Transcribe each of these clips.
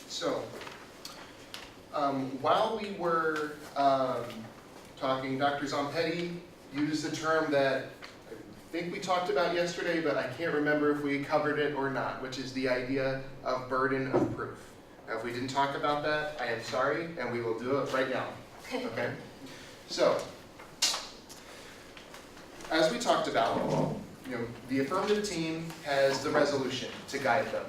So, while we were talking, Dr. Zampetti used a term that I think we talked about yesterday, but I can't remember if we covered it or not, which is the idea of burden of proof. Now, if we didn't talk about that, I am sorry, and we will do it right now. Okay? So, as we talked about, the affirmative team has the resolution to guide them.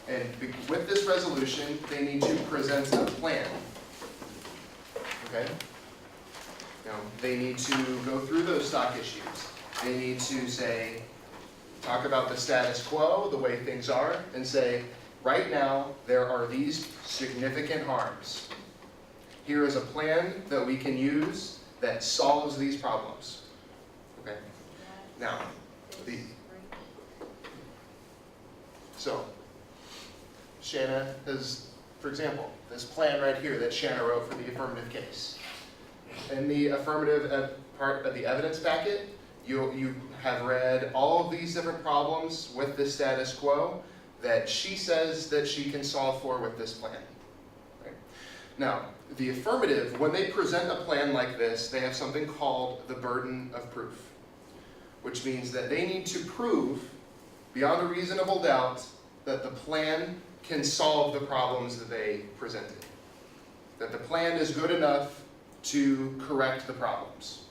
And with this resolution, they need to present a plan. Okay? Now, they need to go through those stock issues. They need to talk about the status quo, the way things are, and say, right now, there are these significant harms. Here is a plan that we can use that solves these problems. Okay? Now, Shanna has, for example, this plan right here that Shanna wrote for the affirmative case. In the affirmative part of the evidence packet, you have read all of these different problems with the status quo that she says that she can solve for with this plan. Right? Now, the affirmative, when they present a plan like this, they have something called the burden of proof, which means that they need to prove beyond a reasonable doubt that the plan can solve the problems that they presented. That the plan is good enough to correct the problems.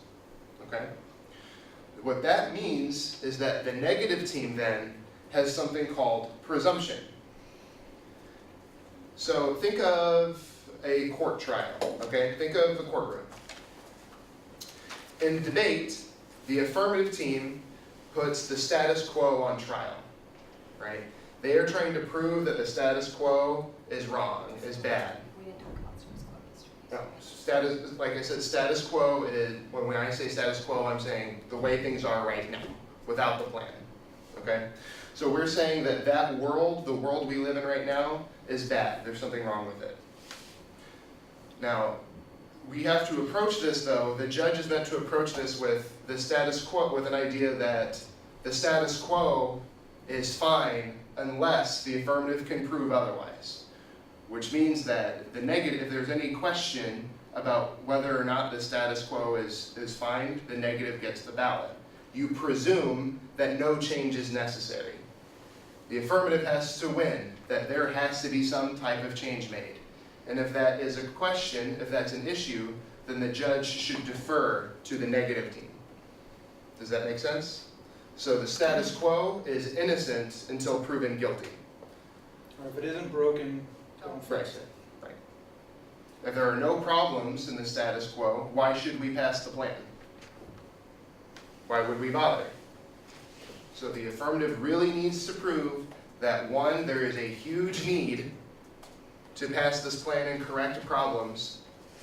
Okay? What that means is that the negative team then has something called presumption. So think of a court trial, okay? Think of the courtroom. In debate, the affirmative team puts the status quo on trial, right? They are trying to prove that the status quo is wrong, is bad. We didn't talk about status quo yesterday. No, like I said, status quo is, when I say status quo, I'm saying the way things are right now, without the plan, okay? So we're saying that that world, the world we live in right now, is bad. There's something wrong with it. Now, we have to approach this, though, the judge is meant to approach this with the status quo, with an idea that the status quo is fine unless the affirmative can prove otherwise. Which means that the negative, if there's any question about whether or not the status quo is fine, the negative gets the ballot. You presume that no change is necessary. The affirmative has to win, that there has to be some type of change made. And if that is a question, if that's an issue, then the judge should defer to the negative team. Does that make sense? So the status quo is innocent until proven guilty. Or if it isn't broken, don't fix it. Right. If there are no problems in the status quo, why should we pass the plan? Why would we bother? So the affirmative really needs to prove that, one, there is a huge need to pass this plan and correct problems,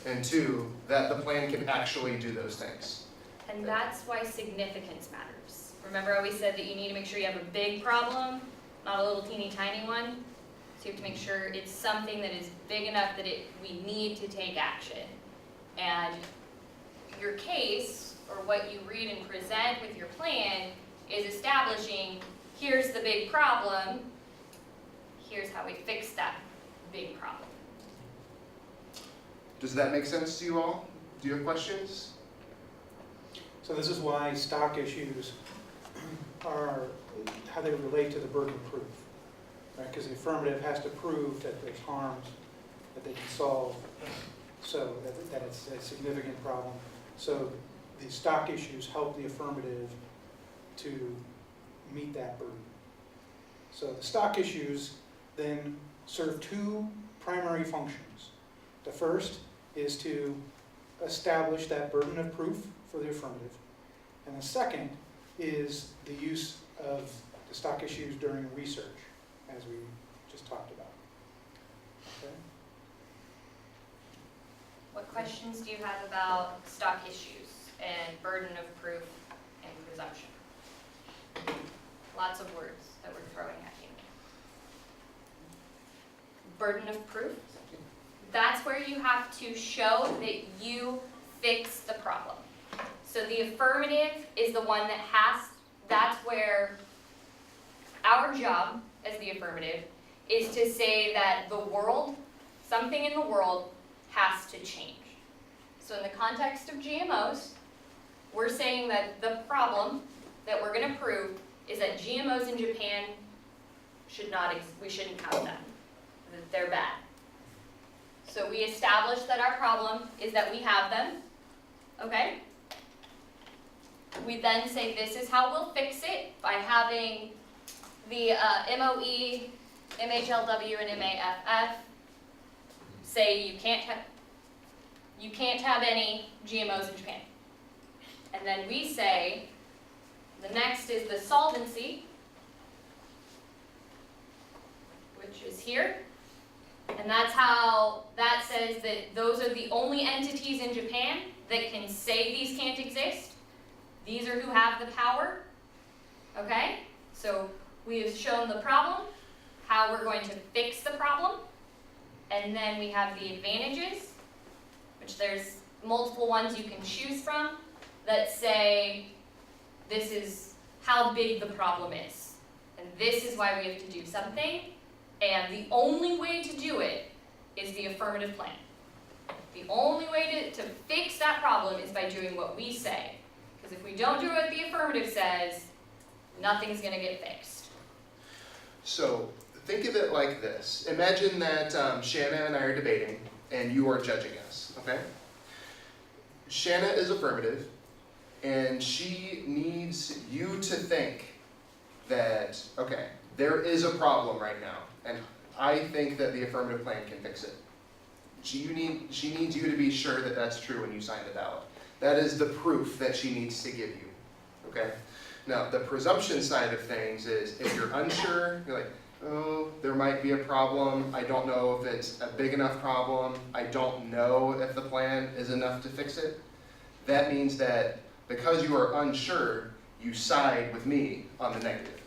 and two, that the plan can actually do those things. And that's why significance matters. Remember how we said that you need to make sure you have a big problem, not a little teeny tiny one? So you have to make sure it's something that is big enough that we need to take action. And your case, or what you read and present with your plan, is establishing, here's the big problem, here's how we fix that big problem. Does that make sense to you all? Do you have questions? So this is why stock issues are how they relate to the burden of proof. Right? Because the affirmative has to prove that there's harms that they can solve, so that it's a significant problem. So the stock issues help the affirmative to meet that burden. So the stock issues then serve two primary functions. The first is to establish that burden of proof for the affirmative. And the second is the use of the stock issues during research, as we just talked about. Okay? What questions do you have about stock issues and burden of proof and presumption? Lots of words that we're throwing at you. Burden of proof, that's where you have to show that you fix the problem. So the affirmative is the one that that's where our job as the affirmative is to say that the world, something in the world has to change. So in the context of GMOs, we're saying that the problem that we're gonna prove is that GMOs in Japan we shouldn't have them, that they're bad. So we established that our problem is that we have them, okay? We then say this is how we'll fix it by having the MOE, MHLW, and MAFF say you can't have any GMOs in Japan. And then we say the next is the solvency, which is here. And that says that those are the only entities in Japan that can say these can't exist. These are who have the power, okay? So we have shown the problem, how we're going to fix the problem, and then we have the advantages, which there's multiple ones you can choose from that say this is how big the problem is, and this is why we have to do something, and the only way to do it is the affirmative plan. The only way to fix that problem is by doing what we say. Because if we don't do what the affirmative says, nothing's going to get fixed. So think of it like this. Imagine that Shanna and I are debating, and you are judging us, okay? Shanna is affirmative, and she needs you to think that, okay, there is a problem right now, and I think that the affirmative plan can fix it. She needs you to be sure that that's true when you sign the ballot. That is the proof that she needs to give you, okay? Now, the presumption side of things is if you're unsure, you're like, oh, there might be a problem. I don't know if it's a big enough problem. I don't know if the plan is enough to fix it. That means that because you are unsure, you side with me on the negative.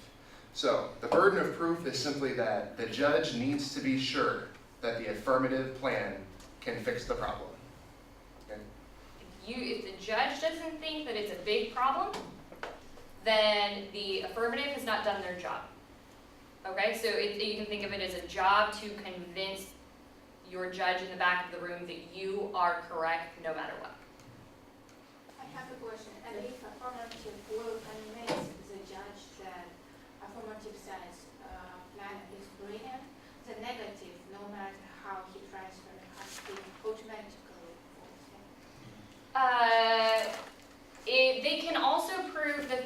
So the burden of proof is simply that the judge needs to be sure that the affirmative plan can fix the problem. Okay? If the judge doesn't think that it's a big problem, then the affirmative has not done their job. Okay, so you can think of it as a job to convince your judge in the back of the room that you are correct no matter what. I have a question. And if affirmative will convince the judge that affirmative says plan is brilliant, the negative, no matter how he transfers it, has to be automatically false. They can also prove that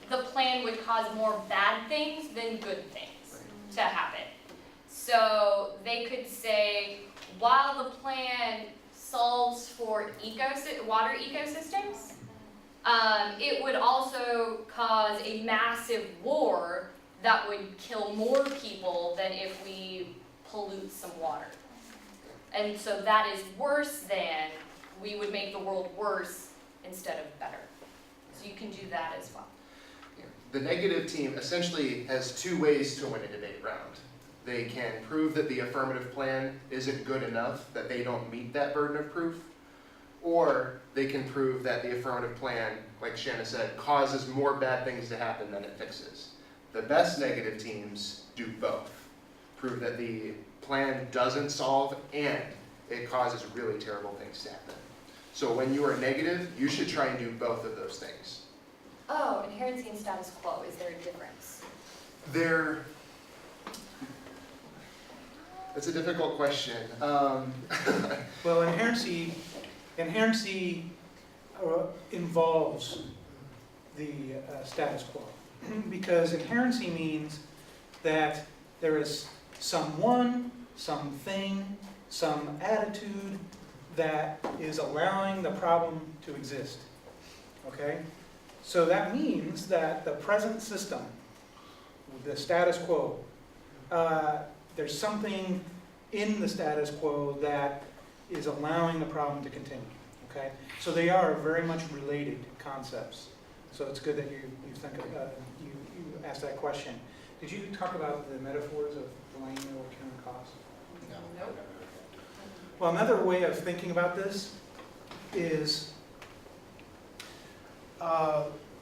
the plan would cause more bad things than good things to happen. So they could say, while the plan solves for water ecosystems, it would also cause a massive war that would kill more people than if we pollute some water. And so that is worse than we would make the world worse instead of better. So you can do that as well. The negative team essentially has two ways to win a debate round. They can prove that the affirmative plan isn't good enough, that they don't meet that burden of proof, or they can prove that the affirmative plan, like Shanna said, causes more bad things to happen than it fixes. The best negative teams do both. Prove that the plan doesn't solve and it causes really terrible things to happen. So when you are negative, you should try and do both of those things. Oh, inherency and status quo, is there a difference? That's a difficult question. Well, inherency involves the status quo, because inherency means that there is someone, something, some attitude that is allowing the problem to exist, okay? So that means that the present system, the status quo, there's something in the status quo that is allowing the problem to continue, okay? So they are very much related concepts. So it's good that you think of, you asked that question. Did you talk about the metaphors of blame or return cost? No. Nope. Well, another way of thinking about this is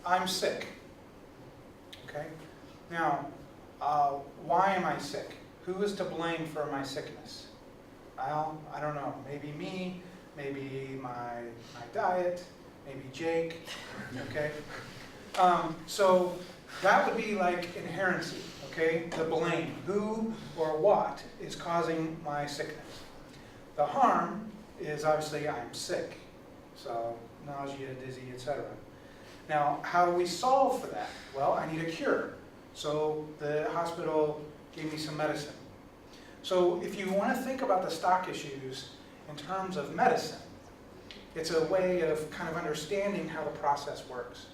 I'm sick, okay? Now, Why am I sick? Who is to blame for my sickness? Well, I don't know. Maybe me, maybe my diet, maybe Jake, okay? So that would be like inherency, okay? The blame. Who or what is causing my sickness? The harm is obviously I'm sick. So nausea, dizzy, etc. Now, how do we solve for that? Well, I need a cure. So the hospital gave me some medicine. So if you want to think about the stock issues in terms of medicine, it's a way of kind of understanding how the process works.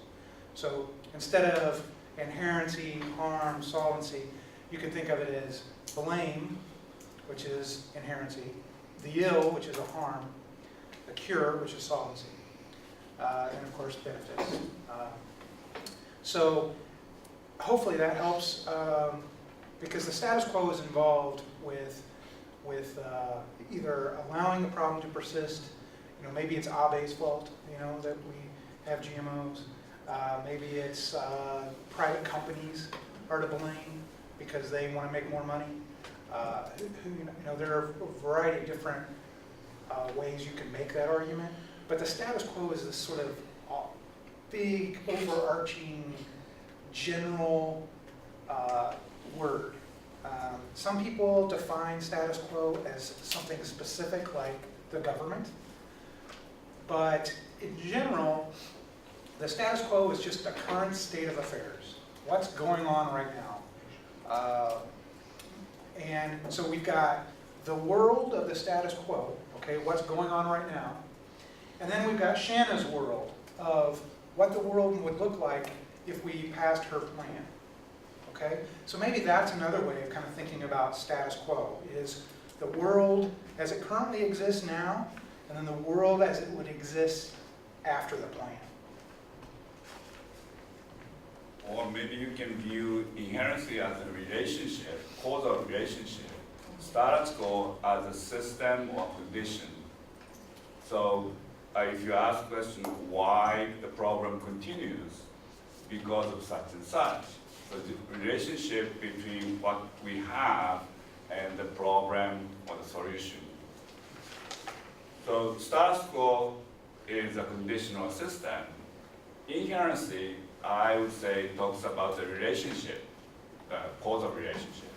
So instead of inherency, harm, solvency, you can think of it as blame, which is inherency, the ill, which is a harm, the cure, which is solvency, and of course benefits. So hopefully that helps, because the status quo is involved with either allowing the problem to persist. Maybe it's Abe's fault, that we have GMOs. Maybe it's private companies are to blame because they want to make more money. There are a variety of different ways you can make that argument. But the status quo is this sort of big, overarching, general word. Some people define status quo as something specific like the government. But in general, the status quo is just the current state of affairs. What's going on right now? And so we've got the world of the status quo, okay, what's going on right now. And then we've got Shanna's world of what the world would look like if we passed her plan. Okay? So maybe that's another way of kind of thinking about status quo, is the world as it currently exists now, and then the world as it would exist after the plan. Or maybe you can view inherency as a relationship, causal relationship, status quo as a system or condition. So if you ask the question why the problem continues, because of such and such. So the relationship between what we have and the problem or the solution. So status quo is a conditional system. Inherency, I would say, talks about the relationship, causal relationship.